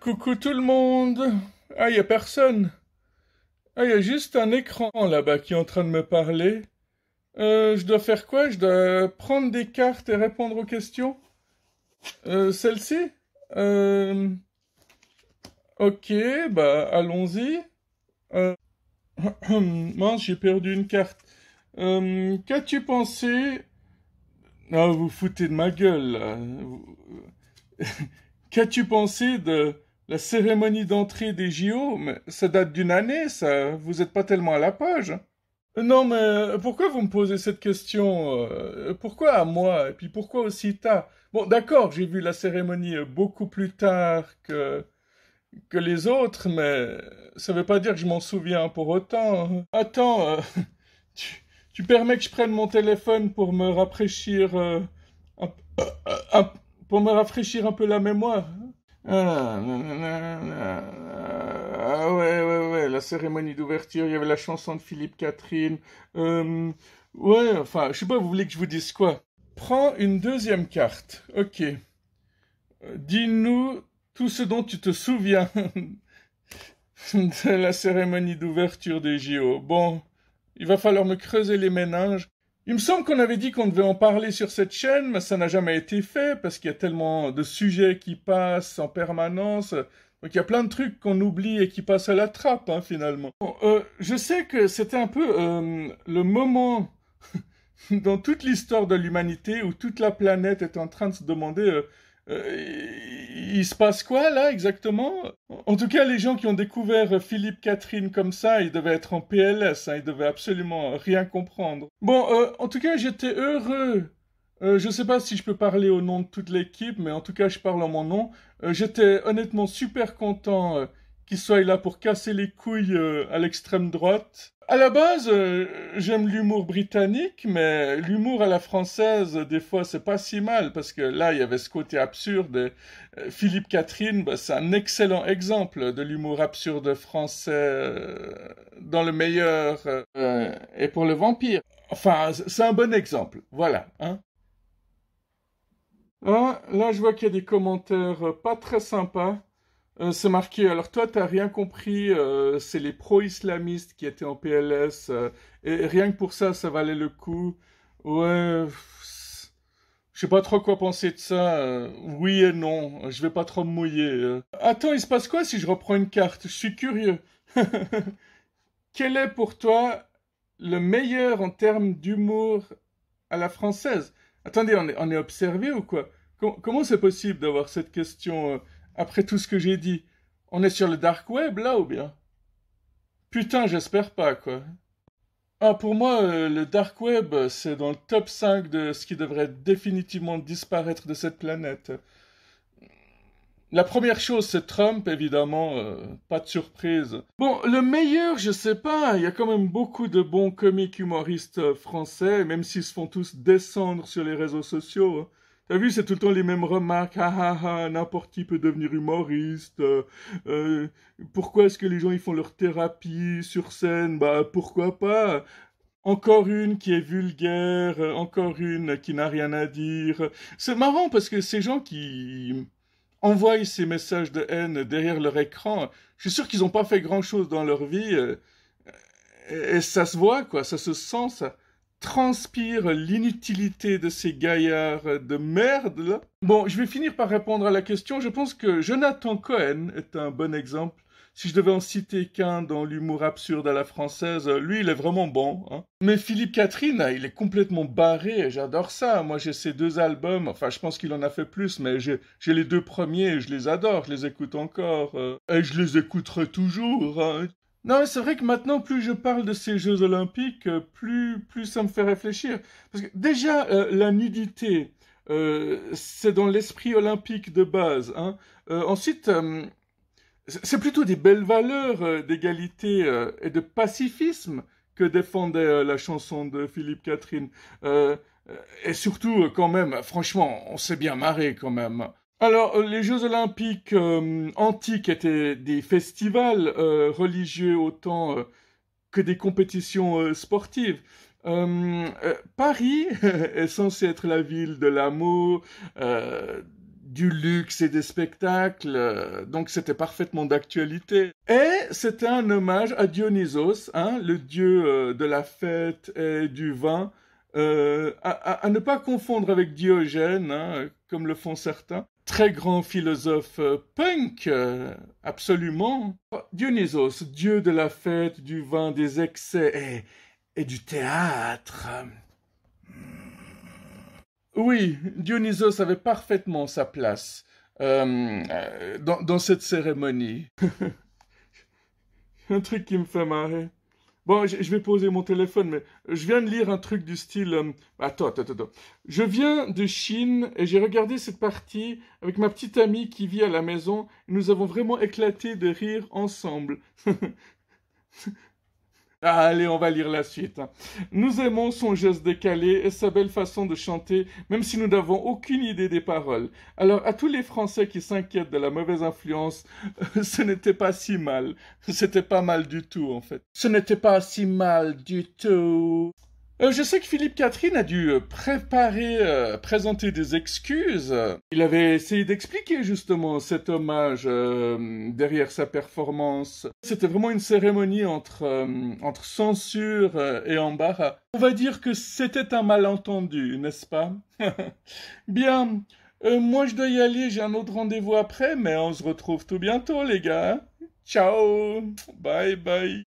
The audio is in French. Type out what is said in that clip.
Coucou tout le monde. Ah, y a personne. Ah, y a juste un écran là-bas qui est en train de me parler. Je dois faire quoi? Je dois prendre des cartes et répondre aux questions? Celle-ci? Euh, ok, bah allons-y. Euh, mince, j'ai perdu une carte. Qu'as-tu pensé? Ah, vous foutez de ma gueule, là. Qu'as-tu pensé de la cérémonie d'entrée des JO? Mais ça date d'une année, ça. Vous êtes pas tellement à la page. Non, mais pourquoi vous me posez cette question? Pourquoi à moi? Et puis pourquoi aussi tard? Bon, d'accord, j'ai vu la cérémonie beaucoup plus tard que les autres, mais ça veut pas dire que je m'en souviens pour autant. Attends, tu permets que je prenne mon téléphone pour me rafraîchir, un, un- pour me rafraîchir un peu la mémoire? Ah, nanana, ah, ouais, ouais, ouais, la cérémonie d'ouverture, il y avait la chanson de Philippe Catherine. Euh, ouais, enfin, je sais pas, vous voulez que je vous dise quoi? Prends une deuxième carte. Ok. Dis-nous tout ce dont tu te souviens de la cérémonie d'ouverture des JO. Bon, il va falloir me creuser les méninges. Il me semble qu'on avait dit qu'on devait en parler sur cette chaîne, mais ça n'a jamais été fait parce qu'il y a tellement de sujets qui passent en permanence. Donc il y a plein de trucs qu'on oublie et qui passent à la trappe, hein, finalement. Bon, je sais que c'était un peu le moment dans toute l'histoire de l'humanité où toute la planète est en train de se demander il se passe quoi là exactement? En tout cas, les gens qui ont découvert Philippe Catherine comme ça, ils devaient être en PLS, hein, ils devaient absolument rien comprendre. Bon, en tout cas, j'étais heureux. Je sais pas si je peux parler au nom de toute l'équipe, mais en tout cas, je parle en mon nom. J'étais honnêtement super content qu'il soit là pour casser les couilles à l'extrême droite. À la base, j'aime l'humour britannique, mais l'humour à la française, des fois, c'est pas si mal, parce que là, il y avait ce côté absurde. Philippe Catherine, bah, c'est un excellent exemple de l'humour absurde français dans le meilleur et pour le vampire. Enfin, c'est un bon exemple, voilà, hein. Ah, là, je vois qu'il y a des commentaires pas très sympas. C'est marqué, alors toi, t'as rien compris, c'est les pro-islamistes qui étaient en PLS, et rien que pour ça, ça valait le coup. Ouais, je sais pas trop quoi penser de ça. Oui et non, je vais pas trop me mouiller. Attends, il se passe quoi si je reprends une carte? Je suis curieux. Quel est pour toi le meilleur en termes d'humour à la française? Attendez, on est observé ou quoi? Comment c'est possible d'avoir cette question après tout ce que j'ai dit? On est sur le dark web là ou bien? Putain, j'espère pas quoi. Ah, pour moi, le dark web, c'est dans le top 5 de ce qui devrait définitivement disparaître de cette planète. La première chose, c'est Trump, évidemment, pas de surprise. Bon, le meilleur, je sais pas, il y a quand même beaucoup de bons comiques humoristes français, même s'ils se font tous descendre sur les réseaux sociaux, hein. T'as vu, c'est tout le temps les mêmes remarques, ah ah ah, n'importe qui peut devenir humoriste, euh, pourquoi est-ce que les gens ils font leur thérapie sur scène? Bah pourquoi pas? Encore une qui est vulgaire, encore une qui n'a rien à dire. C'est marrant parce que ces gens qui envoient ces messages de haine derrière leur écran, je suis sûr qu'ils n'ont pas fait grand-chose dans leur vie, et ça se voit, quoi, ça se sent, ça transpire l'inutilité de ces gaillards de merde, là. Bon, je vais finir par répondre à la question. Je pense que Jonathan Cohen est un bon exemple. Si je devais en citer qu'un dans l'humour absurde à la française, lui, il est vraiment bon, hein. Mais Philippe Catherine, il est complètement barré et j'adore ça. Moi, j'ai ses deux albums. Enfin, je pense qu'il en a fait plus, mais j'ai les deux premiers et je les adore. Je les écoute encore. Et je les écouterai toujours, hein. Non, mais c'est vrai que maintenant, plus je parle de ces Jeux Olympiques, plus ça me fait réfléchir. Parce que déjà, la nudité, c'est dans l'esprit olympique de base, hein. Ensuite, c'est plutôt des belles valeurs d'égalité et de pacifisme que défendait la chanson de Philippe Catherine. Euh, et surtout, quand même, franchement, on s'est bien marré quand même. Alors, les Jeux Olympiques antiques étaient des festivals religieux autant que des compétitions sportives. Paris est censé être la ville de l'amour, du luxe et des spectacles, donc c'était parfaitement d'actualité. Et c'était un hommage à Dionysos, hein, le dieu de la fête et du vin, à ne pas confondre avec Diogène, hein, comme le font certains. Très grand philosophe punk, absolument. Dionysos, dieu de la fête, du vin, des excès et du théâtre. Oui, Dionysos avait parfaitement sa place dans cette cérémonie. Un truc qui me fait marrer. Bon, je vais poser mon téléphone, mais je viens de lire un truc du style... attends. Je viens de Chine et j'ai regardé cette partie avec ma petite amie qui vit à la maison. Et nous avons vraiment éclaté de rire ensemble. Ah, allez, on va lire la suite, hein. Nous aimons son geste décalé et sa belle façon de chanter, même si nous n'avons aucune idée des paroles. Alors, à tous les Français qui s'inquiètent de la mauvaise influence, ce n'était pas si mal. C'était pas mal du tout, en fait. Ce n'était pas si mal du tout. Je sais que Philippe Catherine a dû présenter des excuses. Il avait essayé d'expliquer justement cet hommage derrière sa performance. C'était vraiment une cérémonie entre censure et embarras. On va dire que c'était un malentendu, n'est-ce pas? Bien, moi je dois y aller, j'ai un autre rendez-vous après, mais on se retrouve tout bientôt les gars. Ciao, bye bye.